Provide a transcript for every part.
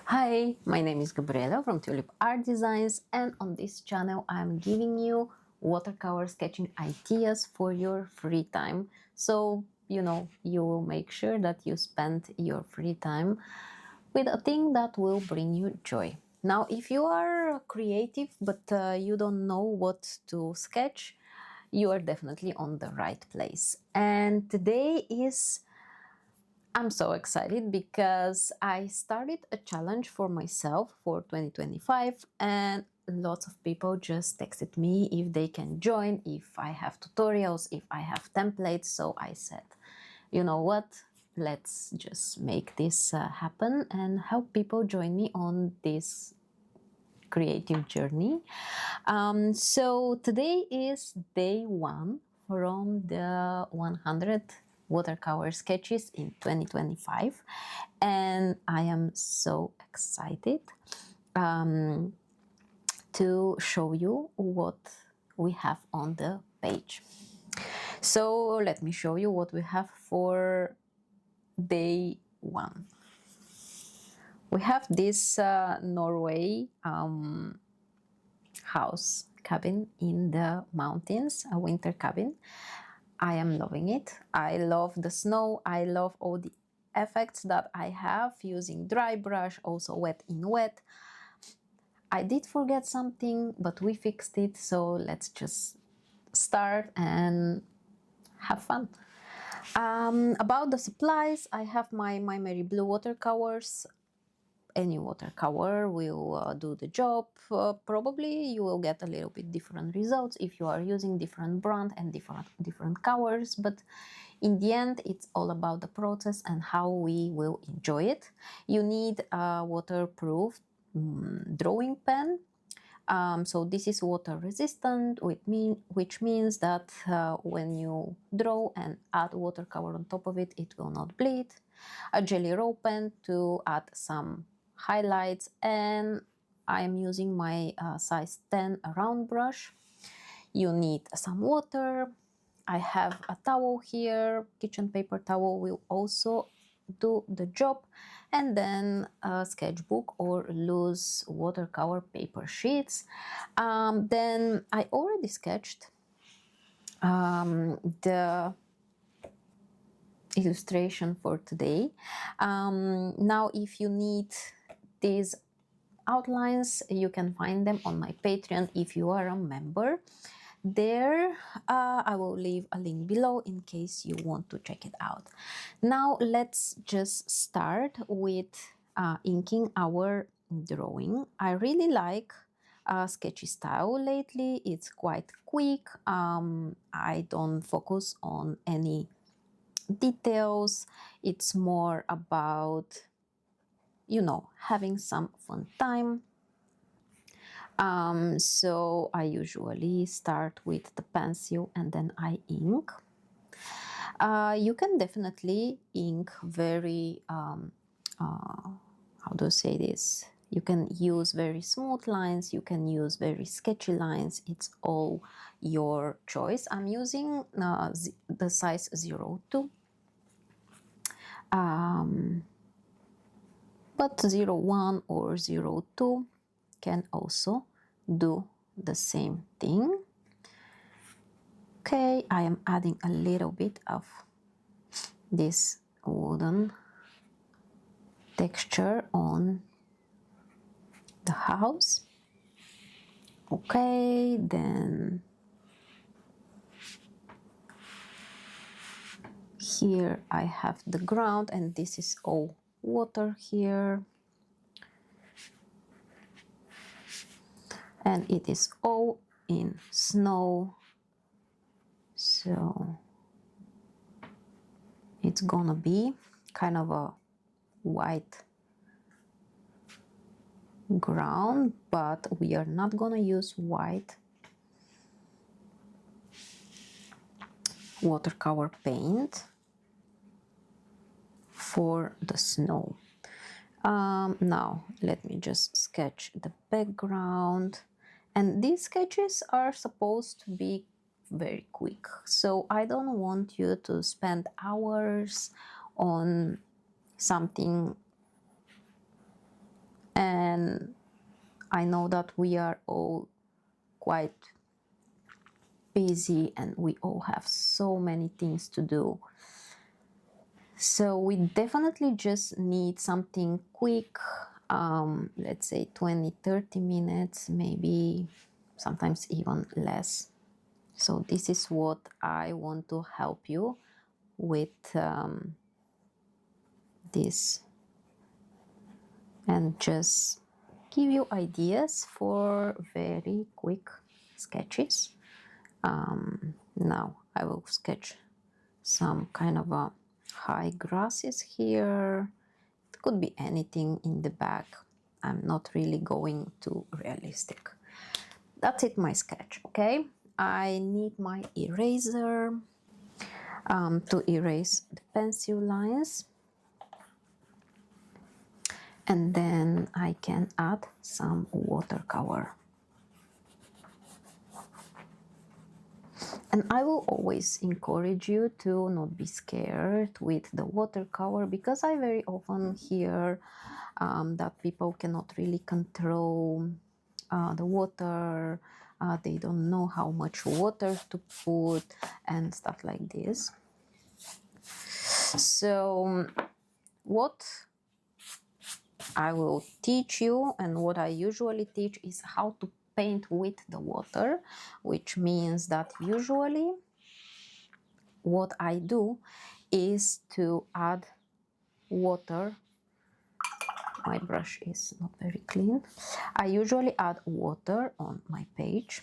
Hi, my name is Gabriela from TulipArt Designs, and on this channel I'm giving you watercolor sketching ideas for your free time. So, you will make sure that you spend your free time with a thing that will bring you joy. Now, if you are creative but you don't know what to sketch, you are definitely on the right place. And I'm so excited because I started a challenge for myself for 2025, and lots of people just texted me if they can join, if I have tutorials, if I have templates. So I said, you know what? Let's just make this happen and help people join me on this creative journey. So today is day one from the 100 watercolor sketches in 2025, and I am so excited to show you what we have on the page. So let me show you what we have for day one. We have this Norway house cabin in the mountains, a winter cabin. I am loving it. I love the snow. I love all the effects that I have using dry brush, also wet in wet. I did forget something, but we fixed it, so let's just start and have fun. About the supplies, I have my Mary Blue watercolors. Any watercolor will do the job. Probably you will get a little bit different results if you are using different brand and different colors, but in the end it's all about the process and how we will enjoy it. You need a waterproof drawing pen. So this is water resistant, which means that when you draw and add watercolor on top of it, it will not bleed. A jelly roll pen to add some highlights, and I am using my size 10 round brush. You need some water. I have a towel here. Kitchen paper towel will also do the job, and then a sketchbook or loose watercolor paper sheets. Then I already sketched the illustration for today. Now if you need these outlines, you can find them on my Patreon if you are a member. There I will leave a link below in case you want to check it out. Now let's just start with inking our drawing. I really like sketchy style lately. It's quite quick. I don't focus on any details. It's more about having some fun time. So I usually start with the pencil and then I ink. You can definitely ink very, how do I say this? You can use very smooth lines, you can use very sketchy lines. It's all your choice. I'm using the size 02. But 01 or 02 can also do the same thing. Okay, I am adding a little bit of this wooden texture on the house. Okay, then here I have the ground, and this is all water here. And it is all in snow, so it's gonna be kind of a white ground, but we are not gonna use white watercolor paint for the snow. Now let me just sketch the background, and these sketches are supposed to be very quick, so I don't want you to spend hours on something and I know that we are all quite busy and we all have so many things to do. So we definitely just need something quick, let's say 20-30 minutes, maybe sometimes even less. So this is what I want to help you with this, and just give you ideas for very quick sketches. Now I will sketch some kind of a high grasses here. It could be anything in the back. I'm not really going too realistic. That's it, my sketch. Okay, I need my eraser to erase the pencil lines, and then I can add some watercolor. And I will always encourage you to not be scared with the watercolor, because I very often hear that people cannot really control the water, they don't know how much water to put and stuff like this. So what I will teach you, and what I usually teach, is how to paint with the water, which means that usually what I do is to add water. My brush is not very clean. I usually add water on my page,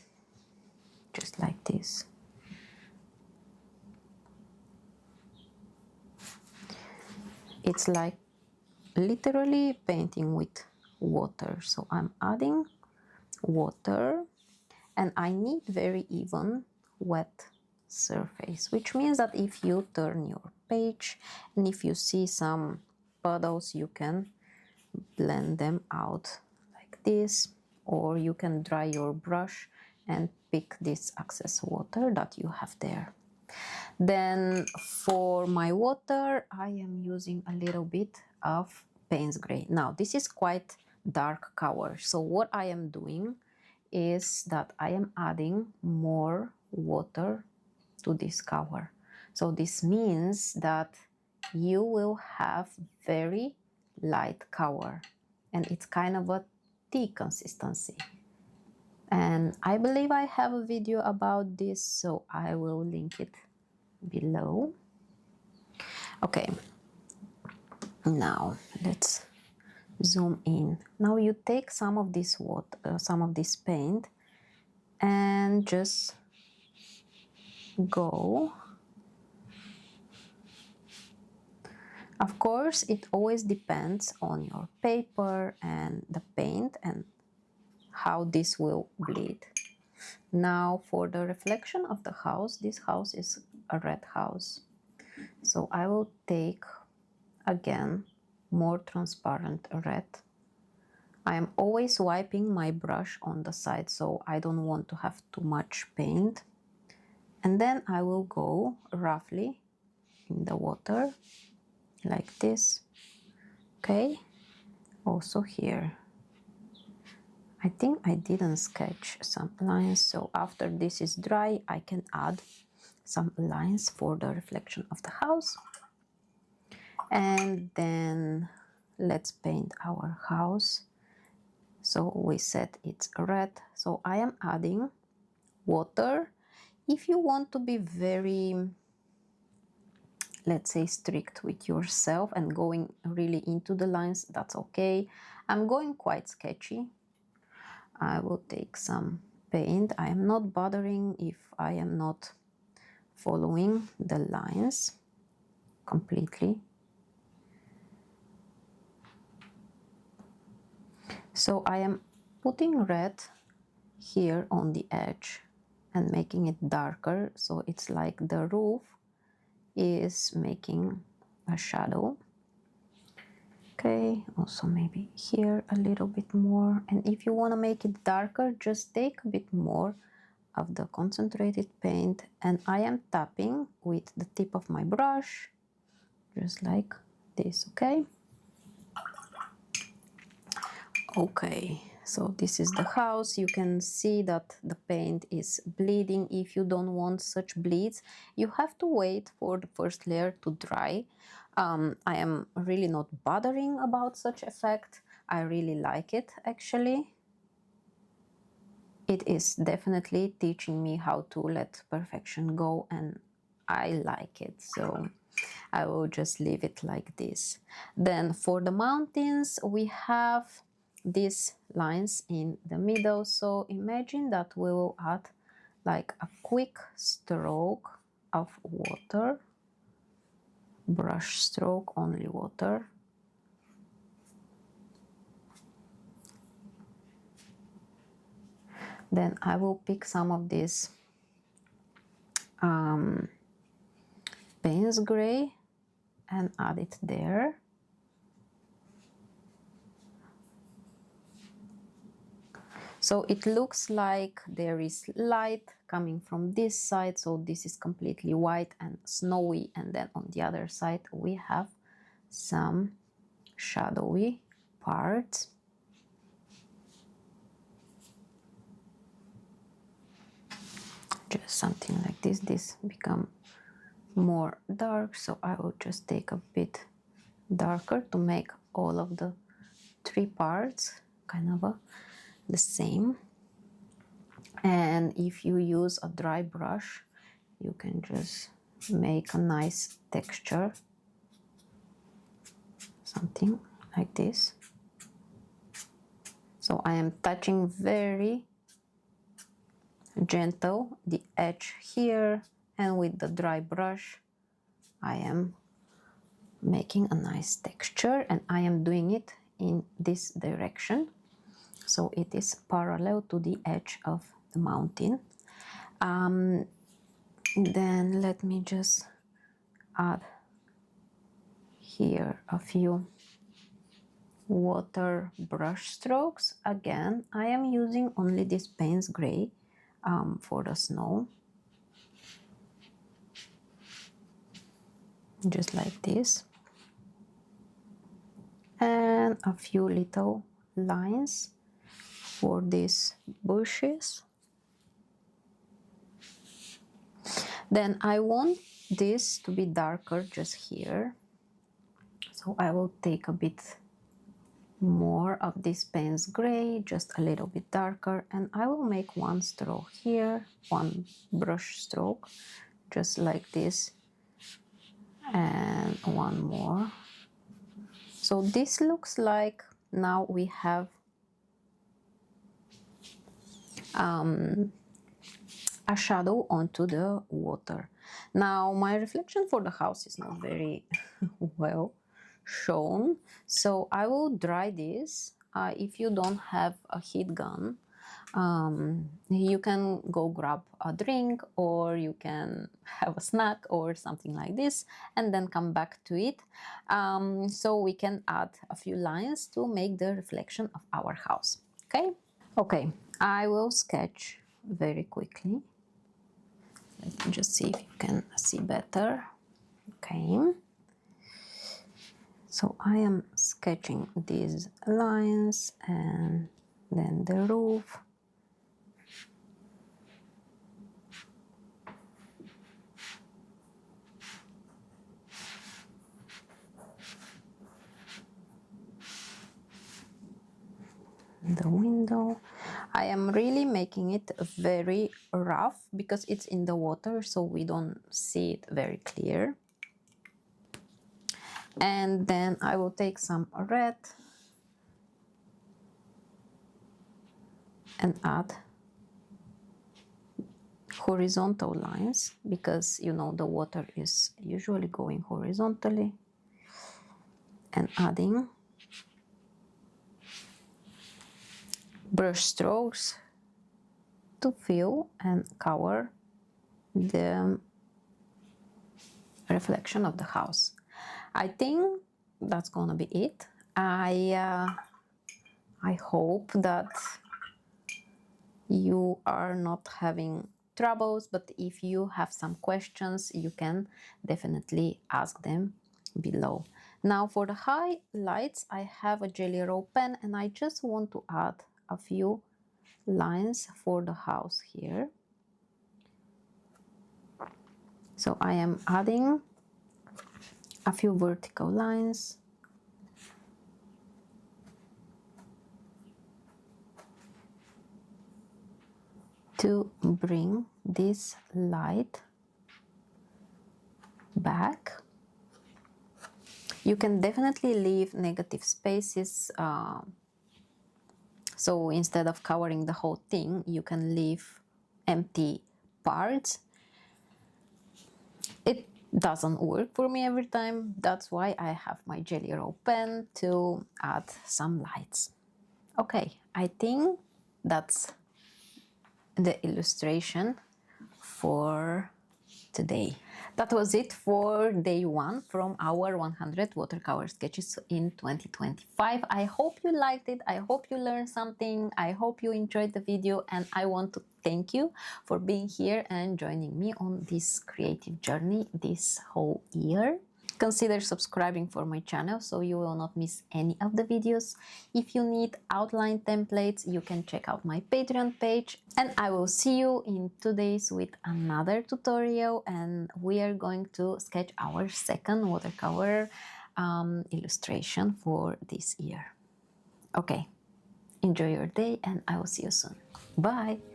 just like this. It's like literally painting with water. So I'm adding water, and I need very even wet surface, which means that if you turn your page and if you see some puddles, you can blend them out like this, or you can dry your brush and pick this excess water that you have there. Then for my water, I am using a little bit of Payne's gray. Now this is quite dark color, so what I am doing is that I am adding more water to this color. So this means that you will have very light color, and it's kind of a tea consistency. And I believe I have a video about this, so I will link it below. Okay, now let's zoom in. Now you take some of this water, some of this paint, and just go. Of course, it always depends on your paper and the paint and how this will bleed. Now for the reflection of the house, this house is a red house. So I will take again more transparent red. I am always wiping my brush on the side, so I don't want to have too much paint. And then I will go roughly in the water like this. Okay, also here. I think I didn't sketch some lines, so after this is dry, I can add some lines for the reflection of the house. And then let's paint our house. So we said it's red, so I am adding water. If you want to be very, let's say, strict with yourself and going really into the lines, that's okay. I'm going quite sketchy. I will take some paint. I am not bothering if I am not following the lines completely. So I am putting red here on the edge and making it darker, so it's like the roof is making a shadow. Okay, also maybe here a little bit more. And if you want to make it darker, just take a bit more of the concentrated paint, and I am tapping with the tip of my brush, just like this. Okay. Okay, so this is the house. You can see that the paint is bleeding. If you don't want such bleeds, you have to wait for the first layer to dry. I am really not bothering about such effect. I really like it actually. It is definitely teaching me how to let perfection go, and I like it, so I will just leave it like this. Then for the mountains, we have these lines in the middle, so imagine that we will add like a quick stroke of water, brush stroke, only water. Then I will pick some of this Payne's gray and add it there. So it looks like there is light coming from this side, so this is completely white and snowy, and then on the other side we have some shadowy parts. Just something like this. This become more dark, so I will just take a bit darker to make all of the three parts kind of the same. And if you use a dry brush, you can just make a nice texture, something like this. So I am touching very gentle the edge here, and with the dry brush I am making a nice texture, and I am doing it in this direction, so it is parallel to the edge of the mountain. Then let me just add here a few water brush strokes. Again, I am using only this Payne's gray for the snow, just like this, and a few little lines for these bushes. Then I want this to be darker just here, so I will take a bit more of this Payne's gray, just a little bit darker, and I will make one stroke here, one brush stroke, just like this, and one more. So this looks like now we have a shadow onto the water. Now my reflection for the house is not very well shown, so I will dry this. If you don't have a heat gun, you can go grab a drink, or you can have a snack or something like this, and then come back to it. So we can add a few lines to make the reflection of our house. Okay, I will sketch very quickly. Let me just see if you can see better. Okay, so I am sketching these lines and then the roof. The window. I am really making it very rough because it's in the water, so we don't see it very clear. And then I will take some red and add horizontal lines, because you know the water is usually going horizontally, and adding brush strokes to fill and cover the reflection of the house. I think that's gonna be it. I hope that you are not having troubles, but if you have some questions, you can definitely ask them below. Now for the highlights, I have a Jelly Roll pen and I just want to add a few lines for the house here. So I am adding a few vertical lines. To bring this light back. You can definitely leave negative spaces. So instead of covering the whole thing, you can leave empty parts. It doesn't work for me every time. That's why I have my Jelly Roll pen to add some lights. Okay, I think that's the illustration for today. That was it for day 1 from our 100 watercolor sketches in 2025. I hope you liked it. I hope you learned something. I hope you enjoyed the video, and I want to thank you for being here and joining me on this creative journey this whole year. Consider subscribing for my channel so you will not miss any of the videos. If you need outline templates, you can check out my Patreon page. And I will see you in 2 days with another tutorial, and we are going to sketch our second watercolor illustration for this year. Okay, enjoy your day and I will see you soon. Bye!